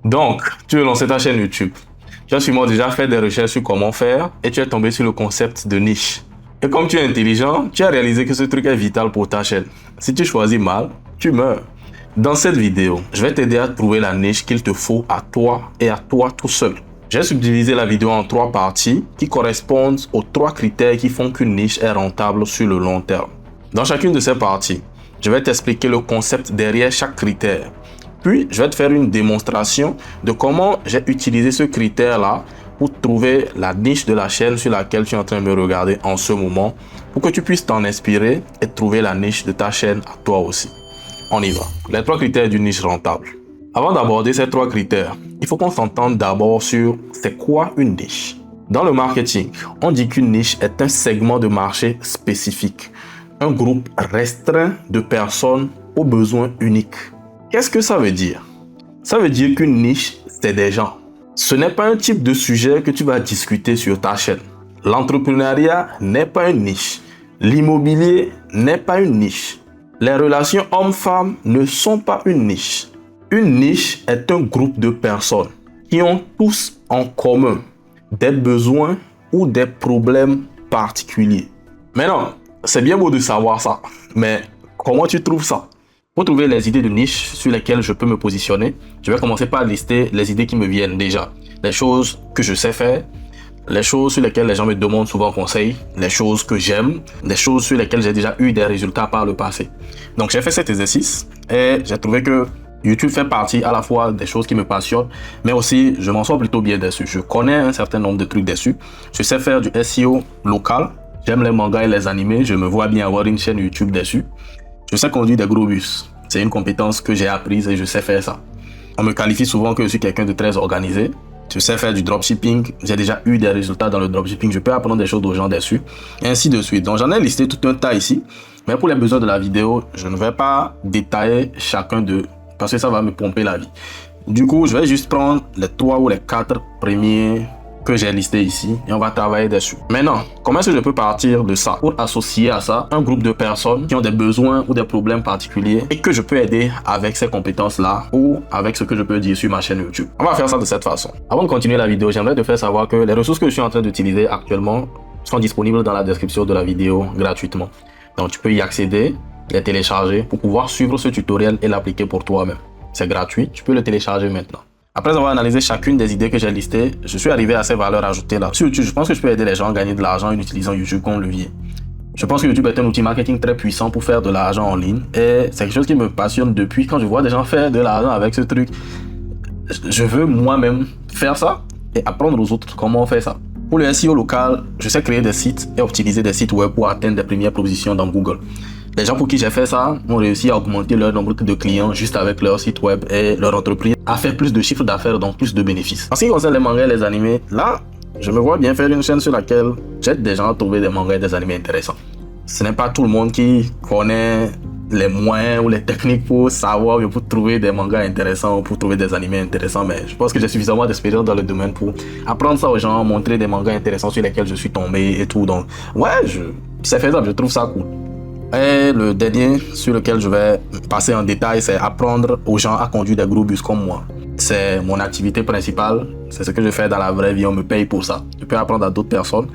Donc, tu veux lancer ta chaîne YouTube. Tu as sûrement déjà fait des recherches sur comment faire et tu es tombé sur le concept de niche. Et comme tu es intelligent, tu as réalisé que ce truc est vital pour ta chaîne. Si tu choisis mal, tu meurs. Dans cette vidéo, je vais t'aider à trouver la niche qu'il te faut à toi et à toi tout seul. J'ai subdivisé la vidéo en 3 parties qui correspondent aux 3 critères qui font qu'une niche est rentable sur le long terme. Dans chacune de ces parties, je vais t'expliquer le concept derrière chaque critère. Puis, je vais te faire une démonstration de comment j'ai utilisé ce critère-là pour trouver la niche de la chaîne sur laquelle tu es en train de me regarder en ce moment, pour que tu puisses t'en inspirer et trouver la niche de ta chaîne à toi aussi. On y va. Les 3 critères d'une niche rentable. Avant d'aborder ces 3 critères, il faut qu'on s'entende d'abord sur c'est quoi une niche. Dans le marketing, on dit qu'une niche est un segment de marché spécifique, un groupe restreint de personnes aux besoins uniques. Qu'est-ce que ça veut dire? Ça veut dire qu'une niche, c'est des gens. Ce n'est pas un type de sujet que tu vas discuter sur ta chaîne. L'entrepreneuriat n'est pas une niche. L'immobilier n'est pas une niche. Les relations hommes-femmes ne sont pas une niche. Une niche est un groupe de personnes qui ont tous en commun des besoins ou des problèmes particuliers. Maintenant, c'est bien beau de savoir ça, mais comment tu trouves ça? Pour trouver les idées de niche sur lesquelles je peux me positionner, je vais commencer par lister les idées qui me viennent déjà. Les choses que je sais faire, les choses sur lesquelles les gens me demandent souvent conseil, les choses que j'aime, les choses sur lesquelles j'ai déjà eu des résultats par le passé. Donc j'ai fait cet exercice et j'ai trouvé que YouTube fait partie à la fois des choses qui me passionnent, mais aussi je m'en sors plutôt bien dessus. Je connais un certain nombre de trucs dessus. Je sais faire du SEO local. J'aime les mangas et les animés. Je me vois bien avoir une chaîne YouTube dessus. Je sais conduire des gros bus. C'est une compétence que j'ai apprise et je sais faire ça. On me qualifie souvent que je suis quelqu'un de très organisé. Je sais faire du dropshipping. J'ai déjà eu des résultats dans le dropshipping. Je peux apprendre des choses aux gens dessus. Et ainsi de suite. Donc j'en ai listé tout un tas ici. Mais pour les besoins de la vidéo, je ne vais pas détailler chacun d'eux parce que ça va me pomper la vie. Du coup, je vais juste prendre les 3 ou les 4 premiers que j'ai listés ici et on va travailler dessus. Maintenant, comment est-ce que je peux partir de ça pour associer à ça un groupe de personnes qui ont des besoins ou des problèmes particuliers et que je peux aider avec ces compétences-là ou avec ce que je peux dire sur ma chaîne YouTube. On va faire ça de cette façon. Avant de continuer la vidéo, j'aimerais te faire savoir que les ressources que je suis en train d'utiliser actuellement sont disponibles dans la description de la vidéo gratuitement. Donc tu peux y accéder, les télécharger pour pouvoir suivre ce tutoriel et l'appliquer pour toi-même. C'est gratuit, tu peux le télécharger maintenant. Après avoir analysé chacune des idées que j'ai listées, je suis arrivé à ces valeurs ajoutées là. Sur YouTube, je pense que je peux aider les gens à gagner de l'argent en utilisant YouTube comme levier. Je pense que YouTube est un outil marketing très puissant pour faire de l'argent en ligne et c'est quelque chose qui me passionne depuis quand je vois des gens faire de l'argent avec ce truc. Je veux moi-même faire ça et apprendre aux autres comment on fait ça. Pour le SEO local, je sais créer des sites et optimiser des sites web pour atteindre des premières positions dans Google. Les gens pour qui j'ai fait ça ont réussi à augmenter leur nombre de clients juste avec leur site web et leur entreprise a fait plus de chiffre d'affaires, donc plus de bénéfices. En ce qui concerne les mangas et les animés, là, je me vois bien faire une chaîne sur laquelle j'aide des gens à trouver des mangas et des animés intéressants. Ce n'est pas tout le monde qui connaît les moyens ou les techniques pour savoir ou pour trouver des mangas intéressants ou pour trouver des animés intéressants, mais je pense que j'ai suffisamment d'expérience dans le domaine pour apprendre ça aux gens, montrer des mangas intéressants sur lesquels je suis tombé et tout. Donc, ouais, c'est faisable, je trouve ça cool. Et le dernier sur lequel je vais passer en détail, c'est apprendre aux gens à conduire des gros bus comme moi. C'est mon activité principale, c'est ce que je fais dans la vraie vie, on me paye pour ça. Je peux apprendre à d'autres personnes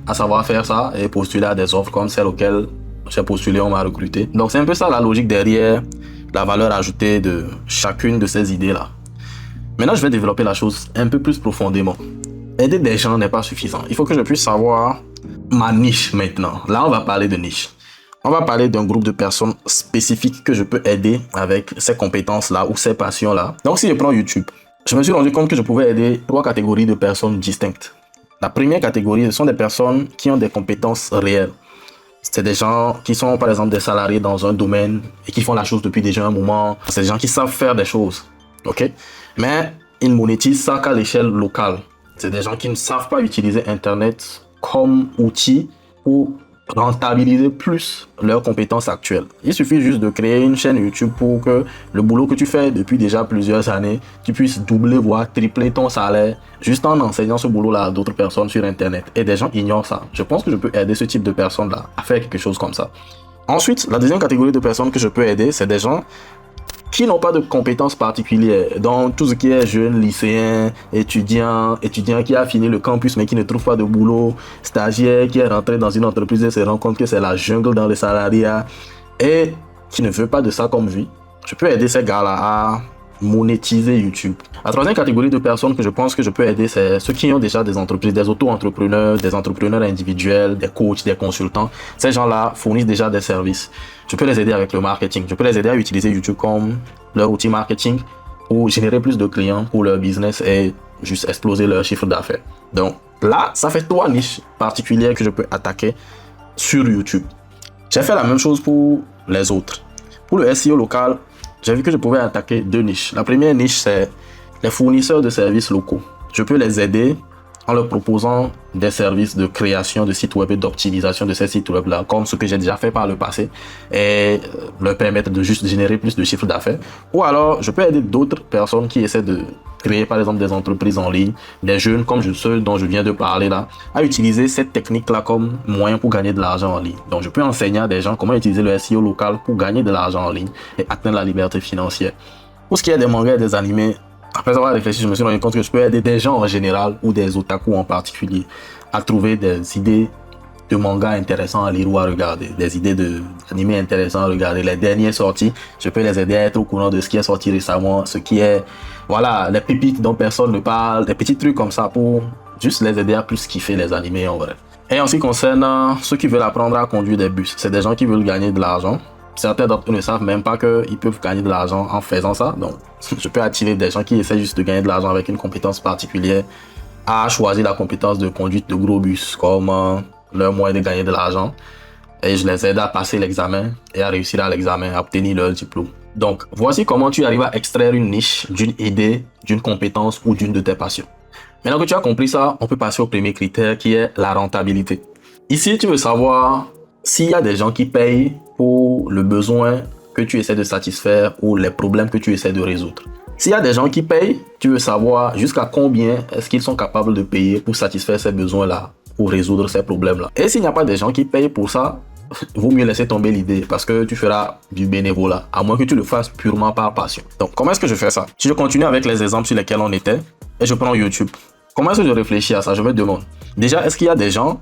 à savoir faire ça et postuler à des offres comme celles auxquelles j'ai postulé, on m'a recruté. Donc c'est un peu ça la logique derrière la valeur ajoutée de chacune de ces idées-là. Maintenant, je vais développer la chose un peu plus profondément. Aider des gens n'est pas suffisant. Il faut que je puisse savoir ma niche maintenant. Là, on va parler de niche. On va parler d'un groupe de personnes spécifiques que je peux aider avec ces compétences-là ou ces passions-là. Donc, si je prends YouTube, je me suis rendu compte que je pouvais aider 3 catégories de personnes distinctes. La première catégorie, ce sont des personnes qui ont des compétences réelles. C'est des gens qui sont, par exemple, des salariés dans un domaine et qui font la chose depuis déjà un moment. C'est des gens qui savent faire des choses, ok? Mais ils monétisent ça qu'à l'échelle locale. C'est des gens qui ne savent pas utiliser Internet comme outil pour rentabiliser plus leurs compétences actuelles. Il suffit juste de créer une chaîne YouTube pour que le boulot que tu fais depuis déjà plusieurs années, tu puisses doubler voire tripler ton salaire juste en enseignant ce boulot-là à d'autres personnes sur Internet. Et des gens ignorent ça. Je pense que je peux aider ce type de personnes-là à faire quelque chose comme ça. Ensuite, la deuxième catégorie de personnes que je peux aider, c'est des gens qui n'ont pas de compétences particulières. Donc, tout ce qui est jeune, lycéen, étudiant qui a fini le campus mais qui ne trouve pas de boulot, stagiaire qui est rentré dans une entreprise et se rend compte que c'est la jungle dans le salariat et qui ne veut pas de ça comme vie. Je peux aider ces gars-là à monétiser YouTube. La troisième catégorie de personnes que je pense que je peux aider, c'est ceux qui ont déjà des entreprises, des auto-entrepreneurs, des entrepreneurs individuels, des coachs, des consultants. Ces gens-là fournissent déjà des services. Je peux les aider avec le marketing. Je peux les aider à utiliser YouTube comme leur outil marketing pour générer plus de clients pour leur business et juste exploser leur chiffre d'affaires. Donc là, ça fait 3 niches particulières que je peux attaquer sur YouTube. J'ai fait la même chose pour les autres. Pour le SEO local, j'ai vu que je pouvais attaquer 2 niches. La première niche, c'est les fournisseurs de services locaux. Je peux les aider en leur proposant des services de création de sites web et d'optimisation de ces sites web-là, comme ce que j'ai déjà fait par le passé, et leur permettre de juste générer plus de chiffre d'affaires. Ou alors, je peux aider d'autres personnes qui essaient de créer, par exemple, des entreprises en ligne, des jeunes comme ceux dont je viens de parler là, à utiliser cette technique-là comme moyen pour gagner de l'argent en ligne. Donc, je peux enseigner à des gens comment utiliser le SEO local pour gagner de l'argent en ligne et atteindre la liberté financière. Pour ce qui est des mangas et des animés, après avoir réfléchi, je me suis rendu compte que je peux aider des gens en général ou des otaku en particulier à trouver des idées de mangas intéressants à lire ou à regarder, des idées d'animés intéressants à regarder. Les dernières sorties, je peux les aider à être au courant de ce qui est sorti récemment, ce qui est, voilà, les pépites dont personne ne parle, des petits trucs comme ça pour juste les aider à plus kiffer les animés en vrai. Et en ce qui concerne ceux qui veulent apprendre à conduire des bus, c'est des gens qui veulent gagner de l'argent. Certains d'entre eux ne savent même pas qu'ils peuvent gagner de l'argent en faisant ça. Donc, je peux attirer des gens qui essaient juste de gagner de l'argent avec une compétence particulière à choisir la compétence de conduite de gros bus comme leur moyen de gagner de l'argent. Et je les aide à passer l'examen et à réussir à l'examen, à obtenir leur diplôme. Donc, voici comment tu arrives à extraire une niche d'une idée, d'une compétence ou d'une de tes passions. Maintenant que tu as compris ça, on peut passer au premier critère qui est la rentabilité. Ici, tu veux savoir s'il y a des gens qui payent pour le besoin que tu essaies de satisfaire ou les problèmes que tu essaies de résoudre. S'il y a des gens qui payent, tu veux savoir jusqu'à combien est-ce qu'ils sont capables de payer pour satisfaire ces besoins-là, pour résoudre ces problèmes-là. Et s'il n'y a pas des gens qui payent pour ça, vaut mieux laisser tomber l'idée parce que tu feras du bénévolat, à moins que tu le fasses purement par passion. Donc, comment est-ce que je fais ça? Si je continue avec les exemples sur lesquels on était, et je prends YouTube, comment est-ce que je réfléchis à ça? Je me demande, déjà, est-ce qu'il y a des gens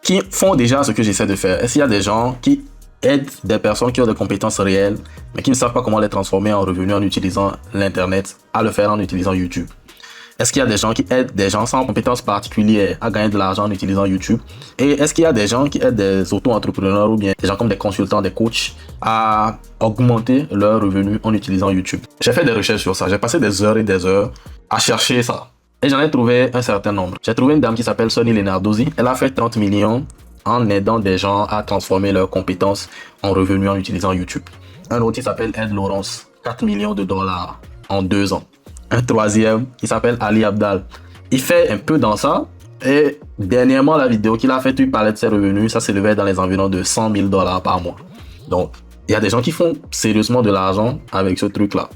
qui font déjà ce que j'essaie de faire? Est-ce qu'il y a des gens qui aident des personnes qui ont des compétences réelles, mais qui ne savent pas comment les transformer en revenus en utilisant l'Internet, à le faire en utilisant YouTube? Est-ce qu'il y a des gens qui aident des gens sans compétences particulières à gagner de l'argent en utilisant YouTube? Et est-ce qu'il y a des gens qui aident des auto-entrepreneurs ou bien des gens comme des consultants, des coachs à augmenter leurs revenus en utilisant YouTube? J'ai fait des recherches sur ça. J'ai passé des heures et des heures à chercher ça. Et j'en ai trouvé un certain nombre. J'ai trouvé une dame qui s'appelle Sonny Lenarduzzi. Elle a fait 30 millions en aidant des gens à transformer leurs compétences en revenus en utilisant YouTube. Un autre qui s'appelle Ed Lawrence. 4 millions de dollars en 2 ans. Un troisième qui s'appelle Ali Abdal. Il fait un peu dans ça. Et dernièrement, la vidéo qu'il a faite, il parlait de ses revenus. Ça s'élevait dans les environs de 100 000 dollars par mois. Donc, il y a des gens qui font sérieusement de l'argent avec ce truc-là.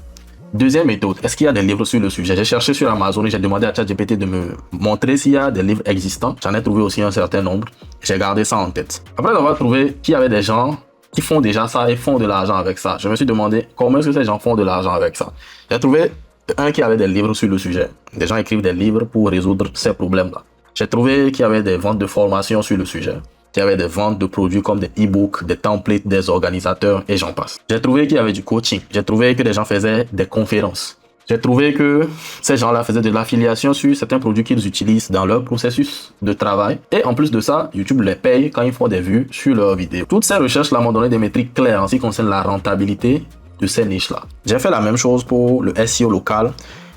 Deuxième méthode, est-ce qu'il y a des livres sur le sujet? J'ai cherché sur Amazon et j'ai demandé à ChatGPT de me montrer s'il y a des livres existants. J'en ai trouvé aussi un certain nombre. J'ai gardé ça en tête. Après avoir trouvé qu'il y avait des gens qui font déjà ça et font de l'argent avec ça, je me suis demandé comment est-ce que ces gens font de l'argent avec ça. J'ai trouvé un qui avait des livres sur le sujet. Des gens écrivent des livres pour résoudre ces problèmes-là. J'ai trouvé qu'il y avait des ventes de formation sur le sujet. Il y avait des ventes de produits comme des e-books, des templates, des organisateurs et j'en passe. J'ai trouvé qu'il y avait du coaching. J'ai trouvé que des gens faisaient des conférences. J'ai trouvé que ces gens-là faisaient de l'affiliation sur certains produits qu'ils utilisent dans leur processus de travail. Et en plus de ça, YouTube les paye quand ils font des vues sur leurs vidéos. Toutes ces recherches-là m'ont donné des métriques claires en ce qui concerne la rentabilité de ces niches-là. J'ai fait la même chose pour le SEO local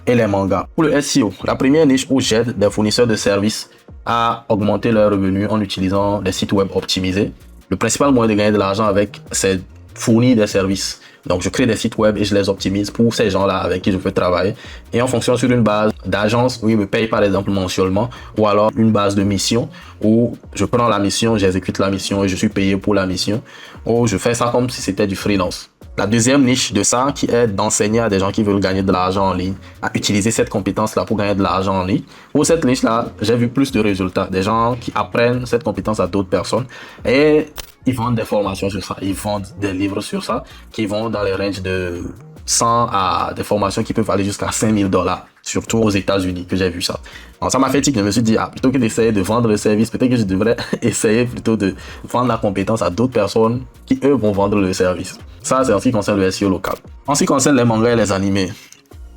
et les mangas. Pour le SEO, la première niche où j'aide des fournisseurs de services à augmenter leurs revenus en utilisant des sites web optimisés. Le principal moyen de gagner de l'argent avec, c'est fournir des services. Donc, je crée des sites web et je les optimise pour ces gens-là avec qui je veux travailler. Et on fonctionne sur une base d'agence où ils me payent par exemple mensuellement, ou alors une base de mission où je prends la mission, j'exécute la mission et je suis payé pour la mission, ou je fais ça comme si c'était du freelance. La deuxième niche de ça, qui est d'enseigner à des gens qui veulent gagner de l'argent en ligne, à utiliser cette compétence-là pour gagner de l'argent en ligne. Pour cette niche-là, j'ai vu plus de résultats. Des gens qui apprennent cette compétence à d'autres personnes et ils vendent des formations sur ça. Ils vendent des livres sur ça qui vont dans les ranges de 100 à des formations qui peuvent aller jusqu'à $5,000, surtout aux États-Unis que j'ai vu ça. Alors ça m'a fait tic, je me suis dit, plutôt que d'essayer de vendre le service, peut-être que je devrais essayer plutôt de vendre la compétence à d'autres personnes qui, eux, vont vendre le service. Ça, c'est en ce qui concerne le SEO local. En ce qui concerne les mangas et les animés,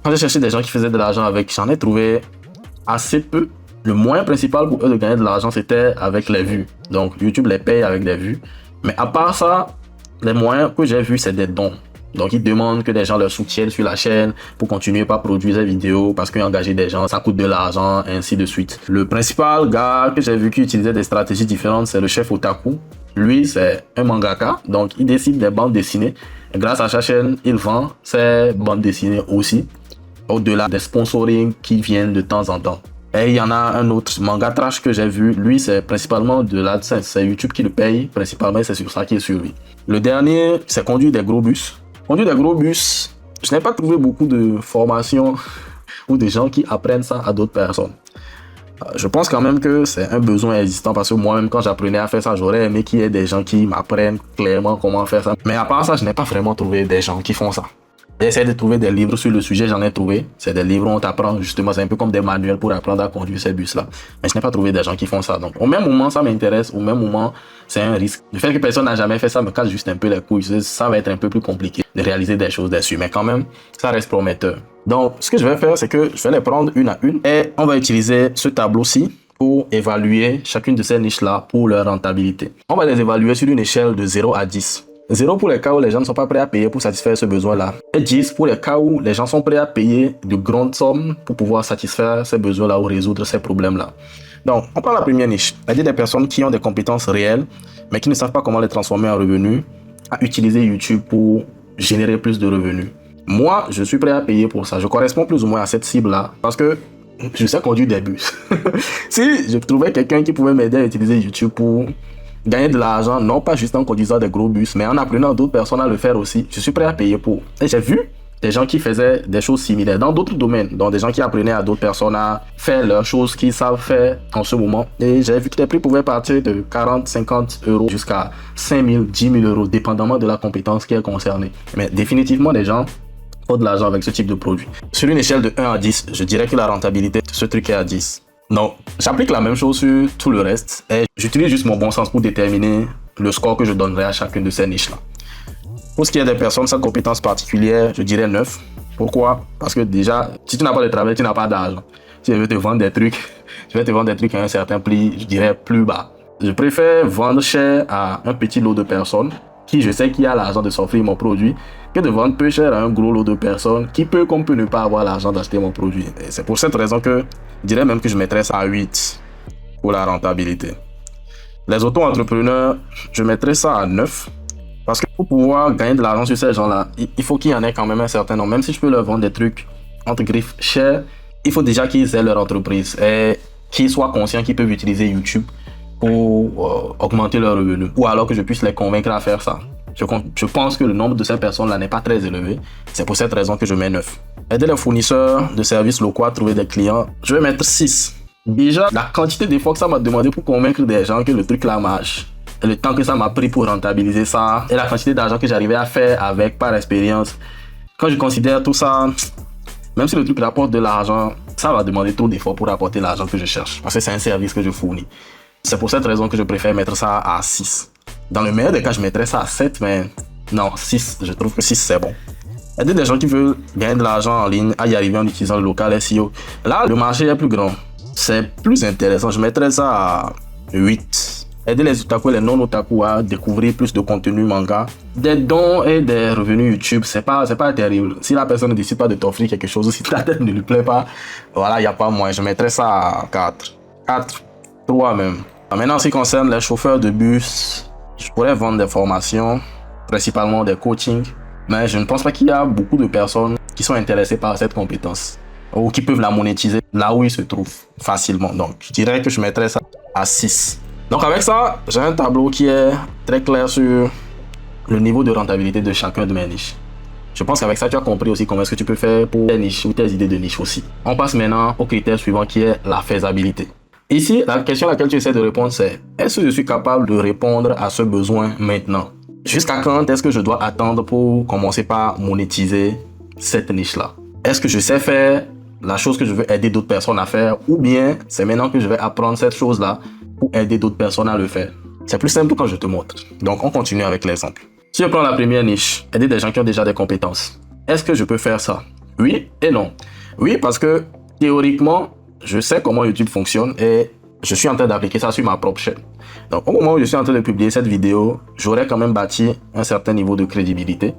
quand j'ai cherché des gens qui faisaient de l'argent avec, j'en ai trouvé assez peu. Le moyen principal pour eux de gagner de l'argent, c'était avec les vues. Donc, YouTube les paye avec des vues. Mais à part ça, les moyens que j'ai vus, c'est des dons. Donc, ils demandent que des gens leur soutiennent sur la chaîne pour continuer à produire des vidéos parce qu'engager des gens, ça coûte de l'argent, et ainsi de suite. Le principal gars que j'ai vu qui utilisait des stratégies différentes, c'est le chef Otaku. Lui, c'est un mangaka, donc il dessine des bandes dessinées. Et grâce à sa chaîne, il vend ses bandes dessinées aussi, au-delà des sponsorings qui viennent de temps en temps. Et il y en a un autre manga trash que j'ai vu. Lui, c'est principalement de l'AdSense. C'est YouTube qui le paye. Principalement, c'est sur ça qu'il survit. Le dernier, c'est conduire des gros bus. Conduire des gros bus, je n'ai pas trouvé beaucoup de formations ou de gens qui apprennent ça à d'autres personnes. Je pense quand même que c'est un besoin existant parce que moi-même, quand j'apprenais à faire ça, j'aurais aimé qu'il y ait des gens qui m'apprennent clairement comment faire ça. Mais à part ça, je n'ai pas vraiment trouvé des gens qui font ça. J'essaie de trouver des livres sur le sujet, j'en ai trouvé. C'est des livres où on t'apprend justement, c'est un peu comme des manuels pour apprendre à conduire ces bus-là. Mais je n'ai pas trouvé des gens qui font ça. Donc au même moment, ça m'intéresse, au même moment, c'est un risque. Le fait que personne n'a jamais fait ça me casse juste un peu les couilles. Ça va être un peu plus compliqué de réaliser des choses dessus. Mais quand même, ça reste prometteur. Donc ce que je vais faire, c'est que je vais les prendre une à une et on va utiliser ce tableau-ci pour évaluer chacune de ces niches-là pour leur rentabilité. On va les évaluer sur une échelle de 0 à 10. 0 pour les cas où les gens ne sont pas prêts à payer pour satisfaire ce besoin-là. Et 10 pour les cas où les gens sont prêts à payer de grandes sommes pour pouvoir satisfaire ces besoins-là ou résoudre ces problèmes-là. Donc, on prend la première niche. C'est-à-dire des personnes qui ont des compétences réelles, mais qui ne savent pas comment les transformer en revenus, à utiliser YouTube pour générer plus de revenus. Moi, je suis prêt à payer pour ça. Je corresponds plus ou moins à cette cible-là parce que je sais conduire des bus. Si je trouvais quelqu'un qui pouvait m'aider à utiliser YouTube pour gagner de l'argent, non pas juste en conduisant des gros bus, mais en apprenant d'autres personnes à le faire aussi, je suis prêt à payer pour. Et j'ai vu des gens qui faisaient des choses similaires dans d'autres domaines, donc des gens qui apprenaient à d'autres personnes à faire leurs choses qu'ils savent faire en ce moment. Et j'ai vu que les prix pouvaient partir de 40, 50 euros jusqu'à 5 000, 10 000 euros, dépendamment de la compétence qui est concernée. Mais définitivement, des gens font de l'argent avec ce type de produit. Sur une échelle de 1 à 10, je dirais que la rentabilité de ce truc est à 10. Non, j'applique la même chose sur tout le reste et j'utilise juste mon bon sens pour déterminer le score que je donnerai à chacune de ces niches-là. Pour ce qui est des personnes sans compétences particulières, je dirais 9. Pourquoi? Parce que déjà, si tu n'as pas de travail, tu n'as pas d'argent. Si je veux te vendre des trucs, je vais te vendre des trucs à un certain prix, je dirais plus bas. Je préfère vendre cher à un petit lot de personnes qui je sais qui a l'argent de s'offrir mon produit que de vendre peu cher à un gros lot de personnes qui peut comme peut ne pas avoir l'argent d'acheter mon produit. Et c'est pour cette raison que je dirais même que je mettrais ça à 8 pour la rentabilité. Les auto-entrepreneurs, je mettrais ça à 9 parce que pour pouvoir gagner de l'argent sur ces gens-là, il faut qu'il y en ait quand même un certain nombre. Même si je peux leur vendre des trucs entre griffes chers, il faut déjà qu'ils aient leur entreprise et qu'ils soient conscients qu'ils peuvent utiliser YouTube pour augmenter leurs revenus ou alors que je puisse les convaincre à faire ça. Je pense que le nombre de ces personnes-là n'est pas très élevé. C'est pour cette raison que je mets 9. Aider les fournisseurs de services locaux à trouver des clients, je vais mettre 6. Déjà, la quantité d'efforts que ça m'a demandé pour convaincre des gens que le truc là marche, et le temps que ça m'a pris pour rentabiliser ça, et la quantité d'argent que j'arrivais à faire avec par expérience, quand je considère tout ça, même si le truc rapporte de l'argent, ça va demander trop d'efforts pour apporter l'argent que je cherche. Parce que c'est un service que je fournis. C'est pour cette raison que je préfère mettre ça à 6. Dans le meilleur des cas, je mettrais ça à 7, mais non, 6, je trouve que 6 c'est bon. Aider des gens qui veulent gagner de l'argent en ligne à y arriver en utilisant le local SEO. Là, le marché est plus grand. C'est plus intéressant. Je mettrais ça à 8. Aider les otaku et les non-otaku à découvrir plus de contenu manga. Des dons et des revenus YouTube, c'est pas terrible. Si la personne ne décide pas de t'offrir quelque chose, si ta tête ne lui plaît pas, voilà, il n'y a pas moins. Je mettrais ça à 4. 4, 3 même. Maintenant, en ce qui concerne les chauffeurs de bus, je pourrais vendre des formations, principalement des coachings. Mais je ne pense pas qu'il y a beaucoup de personnes qui sont intéressées par cette compétence ou qui peuvent la monétiser là où ils se trouvent facilement. Donc, je dirais que je mettrais ça à 6. Donc, avec ça, j'ai un tableau qui est très clair sur le niveau de rentabilité de chacun de mes niches. Je pense qu'avec ça, tu as compris aussi comment est-ce que tu peux faire pour tes niches ou tes idées de niche aussi. On passe maintenant au critère suivant qui est la faisabilité. Ici, la question à laquelle tu essaies de répondre, c'est est-ce que je suis capable de répondre à ce besoin maintenant? Jusqu'à quand est-ce que je dois attendre pour commencer par monétiser cette niche-là? Est-ce que je sais faire la chose que je veux aider d'autres personnes à faire, ou bien c'est maintenant que je vais apprendre cette chose-là pour aider d'autres personnes à le faire? C'est plus simple quand je te montre. Donc, on continue avec l'exemple. Si je prends la première niche, aider des gens qui ont déjà des compétences. Est-ce que je peux faire ça? Oui et non. Oui, parce que théoriquement, je sais comment YouTube fonctionne et je suis en train d'appliquer ça sur ma propre chaîne. Donc, au moment où je suis en train de publier cette vidéo, j'aurai quand même bâti un certain niveau de crédibilité.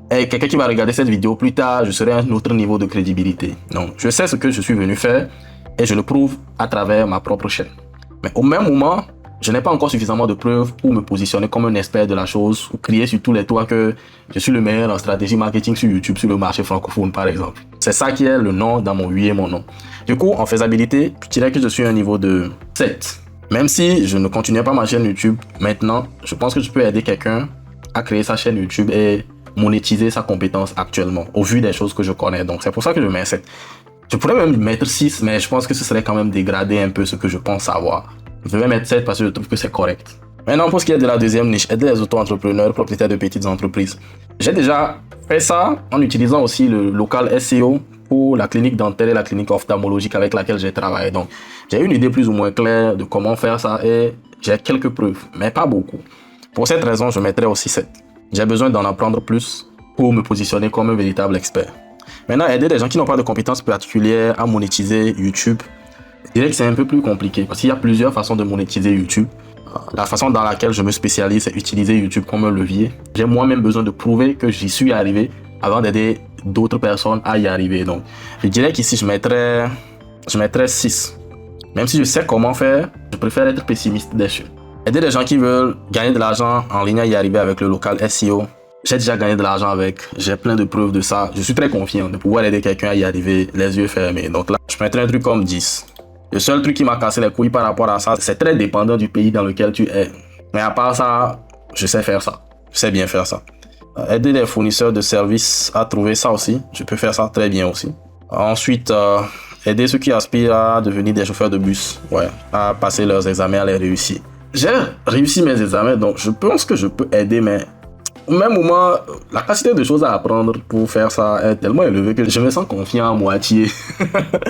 Et quelqu'un qui va regarder cette vidéo plus tard, je serai à un autre niveau de crédibilité. Donc, je sais ce que je suis venu faire et je le prouve à travers ma propre chaîne. Mais au même moment, je n'ai pas encore suffisamment de preuves pour me positionner comme un expert de la chose ou crier sur tous les toits que je suis le meilleur en stratégie marketing sur YouTube, sur le marché francophone par exemple. C'est ça qui est le nom dans mon oui et mon non. Du coup, en faisabilité, je dirais que je suis à un niveau de 7. Même si je ne continuais pas ma chaîne YouTube maintenant, je pense que je peux aider quelqu'un à créer sa chaîne YouTube et monétiser sa compétence actuellement, au vu des choses que je connais. Donc, c'est pour ça que je mets 7. Je pourrais même mettre 6, mais je pense que ce serait quand même dégrader un peu ce que je pense savoir. Je vais mettre 7 parce que je trouve que c'est correct. Maintenant, pour ce qui est de la deuxième niche, aider les auto-entrepreneurs, propriétaires de petites entreprises. J'ai déjà fait ça en utilisant aussi le local SEO pour la clinique dentaire et la clinique ophtalmologique avec laquelle j'ai travaillé. Donc, j'ai une idée plus ou moins claire de comment faire ça et j'ai quelques preuves, mais pas beaucoup. Pour cette raison, je mettrai aussi 7. J'ai besoin d'en apprendre plus pour me positionner comme un véritable expert. Maintenant, aider des gens qui n'ont pas de compétences particulières à monétiser YouTube, je dirais que c'est un peu plus compliqué parce qu'il y a plusieurs façons de monétiser YouTube. La façon dans laquelle je me spécialise, c'est utiliser YouTube comme un levier. J'ai moi-même besoin de prouver que j'y suis arrivé avant d'aider d'autres personnes à y arriver. Donc, je dirais qu'ici, je mettrais 6. Même si je sais comment faire, je préfère être pessimiste dessus. Aider des gens qui veulent gagner de l'argent en ligne à y arriver avec le local SEO. J'ai déjà gagné de l'argent avec, j'ai plein de preuves de ça. Je suis très confiant de pouvoir aider quelqu'un à y arriver les yeux fermés. Donc là, je mettrais un truc comme 10. Le seul truc qui m'a cassé les couilles par rapport à ça, c'est très dépendant du pays dans lequel tu es. Mais à part ça, je sais faire ça. Je sais bien faire ça. Aider les fournisseurs de services à trouver ça aussi. Je peux faire ça très bien aussi. Ensuite, aider ceux qui aspirent à devenir des chauffeurs de bus. Ouais, à passer leurs examens, à les réussir. J'ai réussi mes examens, donc je pense que je peux aider, mais au même moment, la quantité de choses à apprendre pour faire ça est tellement élevée que je me sens confiant à moitié.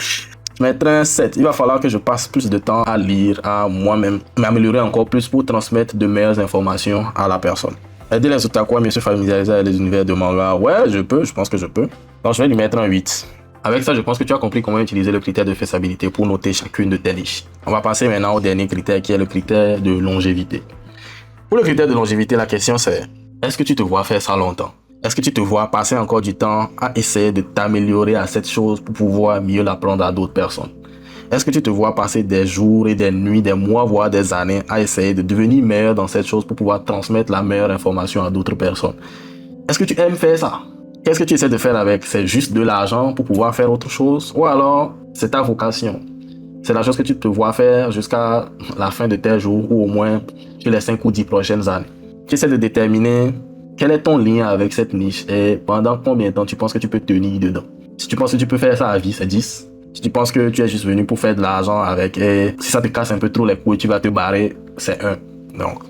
Je mettrai un 7. Il va falloir que je passe plus de temps à lire, à moi-même m'améliorer encore plus pour transmettre de meilleures informations à la personne. Aider les otaku à mieux se familiariser avec les univers de manga. Ouais, je pense que je peux. Donc je vais lui mettre un 8. Avec ça, je pense que tu as compris comment utiliser le critère de faisabilité pour noter chacune de tes niches. On va passer maintenant au dernier critère qui est le critère de longévité. Pour le critère de longévité, la question c'est: est-ce que tu te vois faire ça longtemps? Est-ce que tu te vois passer encore du temps à essayer de t'améliorer à cette chose pour pouvoir mieux l'apprendre à d'autres personnes? Est-ce que tu te vois passer des jours et des nuits, des mois, voire des années à essayer de devenir meilleur dans cette chose pour pouvoir transmettre la meilleure information à d'autres personnes? Est-ce que tu aimes faire ça? Qu'est-ce que tu essaies de faire avec? C'est juste de l'argent pour pouvoir faire autre chose? Ou alors, c'est ta vocation? C'est la chose que tu te vois faire jusqu'à la fin de tes jours ou au moins sur les 5 ou 10 prochaines années. Tu essaies de déterminer quel est ton lien avec cette niche et pendant combien de temps tu penses que tu peux tenir dedans. Si tu penses que tu peux faire ça à vie, c'est 10. Si tu penses que tu es juste venu pour faire de l'argent avec et si ça te casse un peu trop les couilles, tu vas te barrer, c'est 1. Donc,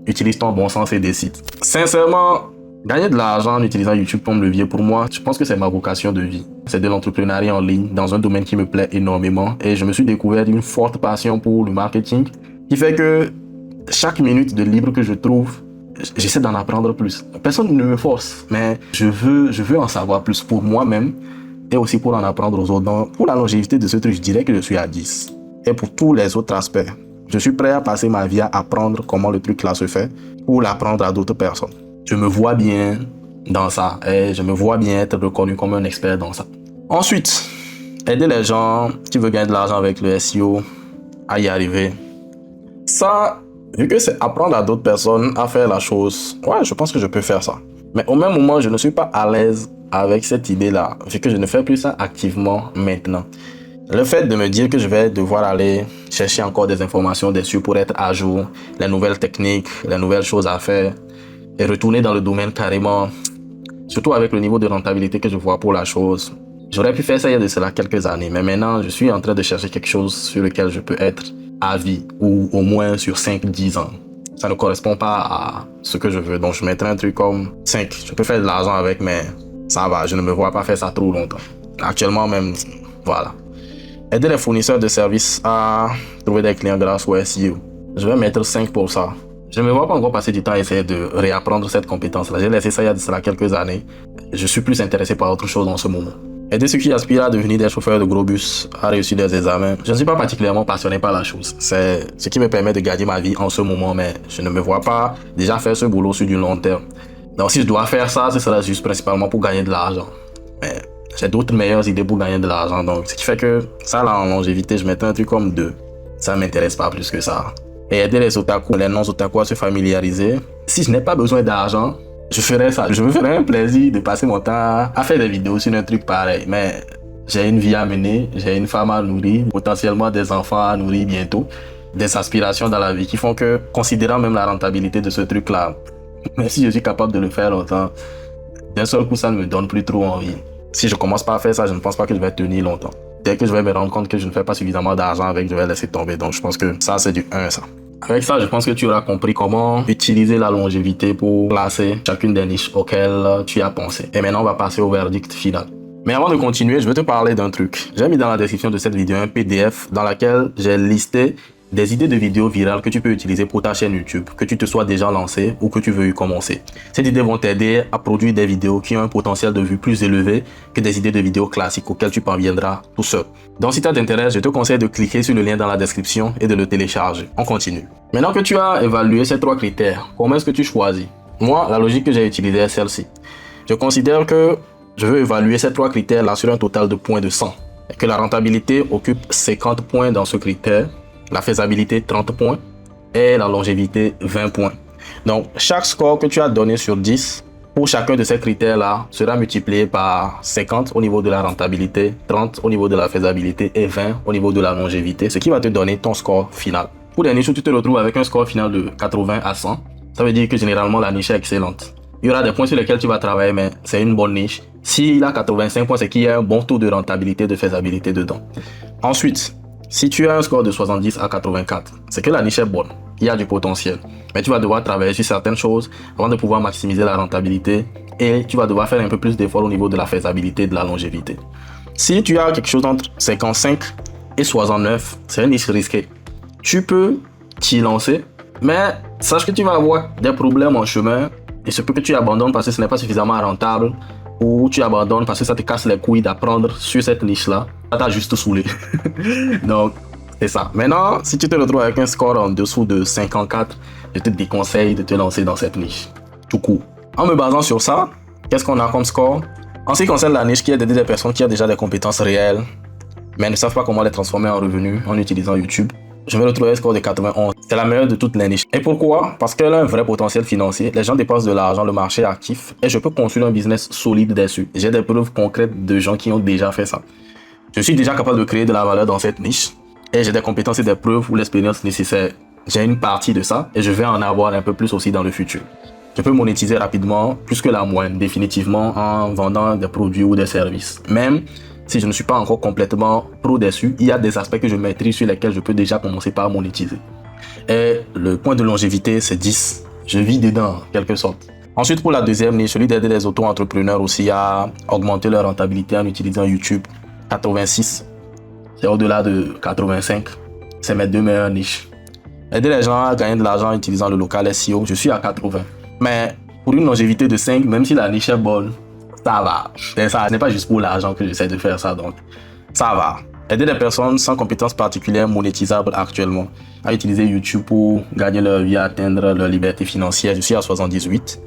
utilise ton bon sens et décide. Sincèrement, gagner de l'argent en utilisant YouTube comme levier, pour moi, je pense que c'est ma vocation de vie. C'est de l'entrepreneuriat en ligne dans un domaine qui me plaît énormément et je me suis découvert une forte passion pour le marketing qui fait que chaque minute de libre que je trouve, j'essaie d'en apprendre plus. Personne ne me force, mais je veux en savoir plus pour moi-même et aussi pour en apprendre aux autres. Donc, pour la longévité de ce truc, je dirais que je suis à 10. Et pour tous les autres aspects, je suis prêt à passer ma vie à apprendre comment le truc là se fait pour l'apprendre à d'autres personnes. Je me vois bien dans ça et je me vois bien être reconnu comme un expert dans ça. Ensuite, aider les gens qui veulent gagner de l'argent avec le SEO à y arriver. Ça, vu que c'est apprendre à d'autres personnes à faire la chose, ouais, je pense que je peux faire ça. Mais au même moment, je ne suis pas à l'aise avec cette idée-là, vu que je ne fais plus ça activement maintenant. Le fait de me dire que je vais devoir aller chercher encore des informations dessus pour être à jour, les nouvelles techniques, les nouvelles choses à faire, et retourner dans le domaine carrément, surtout avec le niveau de rentabilité que je vois pour la chose. J'aurais pu faire ça il y a de cela quelques années, mais maintenant, je suis en train de chercher quelque chose sur lequel je peux être à vie, ou au moins sur 5-10 ans. Ça ne correspond pas à ce que je veux, donc je mettrai un truc comme 5. Je peux faire de l'argent avec, mais Ça va, je ne me vois pas faire ça trop longtemps. Actuellement même, voilà. Aider les fournisseurs de services à trouver des clients grâce au SEO. Je vais mettre 5 pour ça. Je ne me vois pas encore passer du temps à essayer de réapprendre cette compétence-là. J'ai laissé ça il y a de cela quelques années. Je suis plus intéressé par autre chose en ce moment. Aider ceux qui aspirent à devenir des chauffeurs de gros bus, à réussir des examens. Je ne suis pas particulièrement passionné par la chose. C'est ce qui me permet de gagner ma vie en ce moment, mais je ne me vois pas déjà faire ce boulot sur du long terme. Donc si je dois faire ça, ce sera juste principalement pour gagner de l'argent. Mais j'ai d'autres meilleures idées pour gagner de l'argent. Donc ce qui fait que ça là en longévité, je mettais un truc comme 2. Ça ne m'intéresse pas plus que ça. Et aider les otaku, les non-otaku à se familiariser. Si je n'ai pas besoin d'argent, je ferais ça. Je me ferais un plaisir de passer mon temps à faire des vidéos sur un truc pareil. Mais j'ai une vie à mener, j'ai une femme à nourrir, potentiellement des enfants à nourrir bientôt, des aspirations dans la vie qui font que, considérant même la rentabilité de ce truc-là, même si je suis capable de le faire longtemps, d'un seul coup, ça ne me donne plus trop envie. Si je commence pas à faire ça, je ne pense pas que je vais tenir longtemps. Dès que je vais me rendre compte que je ne fais pas suffisamment d'argent avec, je vais laisser tomber. Donc je pense que ça, c'est du 1, ça. Avec ça, je pense que tu auras compris comment utiliser la longévité pour placer chacune des niches auxquelles tu as pensé. Et maintenant, on va passer au verdict final. Mais avant de continuer, je vais te parler d'un truc. J'ai mis dans la description de cette vidéo un PDF dans laquelle j'ai listé des idées de vidéos virales que tu peux utiliser pour ta chaîne YouTube, que tu te sois déjà lancé ou que tu veux y commencer. Ces idées vont t'aider à produire des vidéos qui ont un potentiel de vue plus élevé que des idées de vidéos classiques auxquelles tu parviendras tout seul. Donc si tu as d'intérêt, je te conseille de cliquer sur le lien dans la description et de le télécharger. On continue. Maintenant que tu as évalué ces 3 critères, comment est-ce que tu choisis? Moi, la logique que j'ai utilisée est celle-ci. Je considère que je veux évaluer ces 3 critères-là sur un total de points de 100. Et que la rentabilité occupe 50 points dans ce critère, la faisabilité 30 points et la longévité 20 points. Donc, chaque score que tu as donné sur 10 pour chacun de ces critères-là sera multiplié par 50 au niveau de la rentabilité, 30 au niveau de la faisabilité et 20 au niveau de la longévité, ce qui va te donner ton score final. Pour les niches où tu te retrouves avec un score final de 80 à 100, ça veut dire que généralement la niche est excellente. Il y aura des points sur lesquels tu vas travailler, mais c'est une bonne niche. S'il a 85 points, c'est qu'il y a un bon taux de rentabilité, de faisabilité dedans. Ensuite, si tu as un score de 70 à 84, c'est que la niche est bonne, il y a du potentiel. Mais tu vas devoir travailler sur certaines choses avant de pouvoir maximiser la rentabilité et tu vas devoir faire un peu plus d'efforts au niveau de la faisabilité et de la longévité. Si tu as quelque chose entre 55 et 69, c'est une niche risquée. Tu peux t'y lancer, mais sache que tu vas avoir des problèmes en chemin et c'est peut que tu abandonnes parce que ce n'est pas suffisamment rentable ou tu abandonnes parce que ça te casse les couilles d'apprendre sur cette niche-là. Ça t'a juste saoulé. Donc, c'est ça. Maintenant, si tu te retrouves avec un score en dessous de 54, je te déconseille de te lancer dans cette niche. Tout court. En me basant sur ça, qu'est-ce qu'on a comme score? En ce qui concerne la niche qui est d'aider des personnes qui ont déjà des compétences réelles, mais ne savent pas comment les transformer en revenus en utilisant YouTube, je vais retrouver un score de 91. C'est la meilleure de toutes les niches. Et pourquoi? Parce qu'elle a un vrai potentiel financier. Les gens dépensent de l'argent, le marché est actif et je peux construire un business solide dessus. J'ai des preuves concrètes de gens qui ont déjà fait ça. Je suis déjà capable de créer de la valeur dans cette niche et j'ai des compétences et des preuves ou l'expérience nécessaire. J'ai une partie de ça et je vais en avoir un peu plus aussi dans le futur. Je peux monétiser rapidement, plus que la moyenne, définitivement en vendant des produits ou des services. Même si je ne suis pas encore complètement pro dessus, il y a des aspects que je maîtrise sur lesquels je peux déjà commencer par monétiser. Et le point de longévité, c'est 10. Je vis dedans, en quelque sorte. Ensuite, pour la deuxième niche, celui d'aider les auto-entrepreneurs aussi à augmenter leur rentabilité en utilisant YouTube. 86. C'est au-delà de 85. C'est mes 2 meilleures niches. Aider les gens à gagner de l'argent en utilisant le local SEO, je suis à 80. Mais pour une longévité de 5, même si la niche est bonne, ça va. Et ça n'est pas juste pour l'argent que j'essaie de faire ça, donc ça va. Aider des personnes sans compétences particulières monétisables actuellement à utiliser YouTube pour gagner leur vie, à atteindre leur liberté financière, je suis à 78.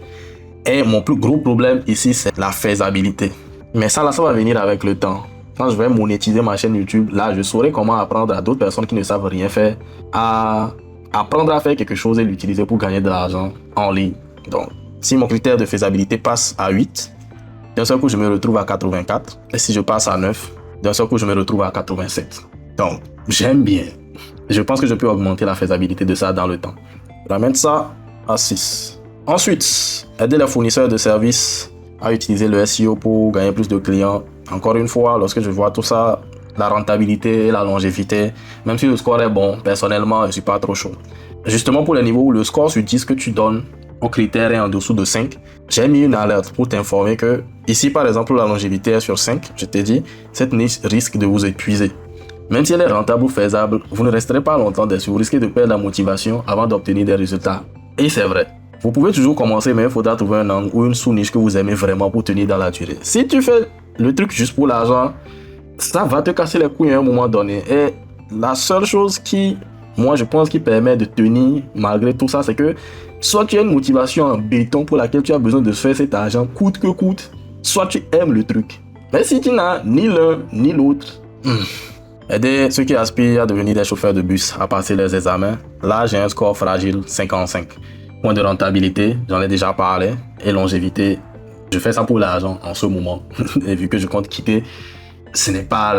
Et mon plus gros problème ici, c'est la faisabilité. Mais ça va venir avec le temps. Quand je vais monétiser ma chaîne YouTube, là, je saurai comment apprendre à d'autres personnes qui ne savent rien faire à apprendre à faire quelque chose et l'utiliser pour gagner de l'argent en ligne. Donc, si mon critère de faisabilité passe à 8, d'un seul coup, je me retrouve à 84. Et si je passe à 9, d'un seul coup, je me retrouve à 87. Donc, j'aime bien. Je pense que je peux augmenter la faisabilité de ça dans le temps. Je vais mettre ça à 6. Ensuite, aider les fournisseurs de services à utiliser le SEO pour gagner plus de clients. Encore une fois, lorsque je vois tout ça, la rentabilité et la longévité, même si le score est bon, personnellement, je ne suis pas trop chaud. Justement, pour les niveaux où le score sur 10 que tu donnes au critère est en dessous de 5, j'ai mis une alerte pour t'informer que ici, par exemple, la longévité est sur 5. Je t'ai dit, cette niche risque de vous épuiser. Même si elle est rentable ou faisable, vous ne resterez pas longtemps dessus. Vous risquez de perdre la motivation avant d'obtenir des résultats. Et c'est vrai. Vous pouvez toujours commencer, mais il faudra trouver un angle ou une sous-niche que vous aimez vraiment pour tenir dans la durée. Si tu fais le truc juste pour l'argent, ça va te casser les couilles à un moment donné. Et la seule chose qui, moi, je pense qui permet de tenir malgré tout ça, c'est que soit tu as une motivation en béton pour laquelle tu as besoin de faire cet argent, coûte que coûte, soit tu aimes le truc. Mais si tu n'as ni l'un ni l'autre, aider ceux qui aspirent à devenir des chauffeurs de bus à passer les examens, là j'ai un score fragile, 55. Point de rentabilité, j'en ai déjà parlé, et longévité, je fais ça pour l'argent en ce moment. Et vu que je compte quitter, ce n'est pas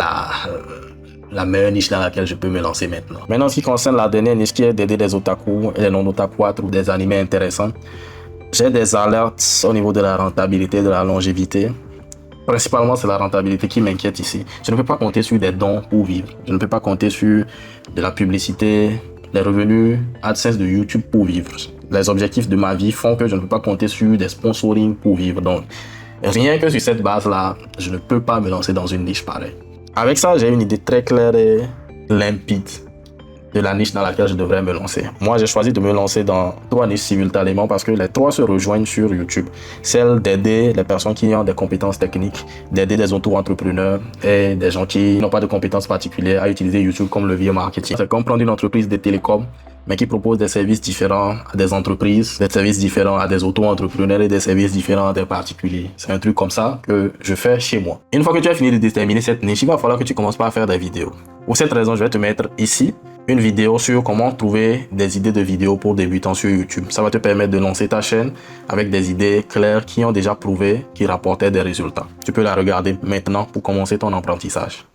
la meilleure niche dans laquelle je peux me lancer maintenant. Maintenant, en ce qui concerne la dernière niche qui est d'aider des otaku et les non-otaku à trouver des animés intéressants, j'ai des alertes au niveau de la rentabilité, de la longévité. Principalement, c'est la rentabilité qui m'inquiète ici. Je ne peux pas compter sur des dons pour vivre. Je ne peux pas compter sur de la publicité, les revenus AdSense de YouTube pour vivre. Les objectifs de ma vie font que je ne peux pas compter sur des sponsorings pour vivre. Donc, rien que sur cette base-là, je ne peux pas me lancer dans une niche pareille. Avec ça, j'ai une idée très claire et limpide de la niche dans laquelle je devrais me lancer. Moi, j'ai choisi de me lancer dans 3 niches simultanément parce que les 3 se rejoignent sur YouTube. Celle d'aider les personnes qui ont des compétences techniques, d'aider des auto-entrepreneurs et des gens qui n'ont pas de compétences particulières à utiliser YouTube comme levier marketing. C'est comme prendre une entreprise de télécom, mais qui propose des services différents à des entreprises, des services différents à des auto-entrepreneurs et des services différents à des particuliers. C'est un truc comme ça que je fais chez moi. Une fois que tu as fini de déterminer cette niche, il va falloir que tu commences par faire des vidéos. Pour cette raison, je vais te mettre ici une vidéo sur comment trouver des idées de vidéos pour débutants sur YouTube. Ça va te permettre de lancer ta chaîne avec des idées claires qui ont déjà prouvé, qui rapportaient des résultats. Tu peux la regarder maintenant pour commencer ton apprentissage.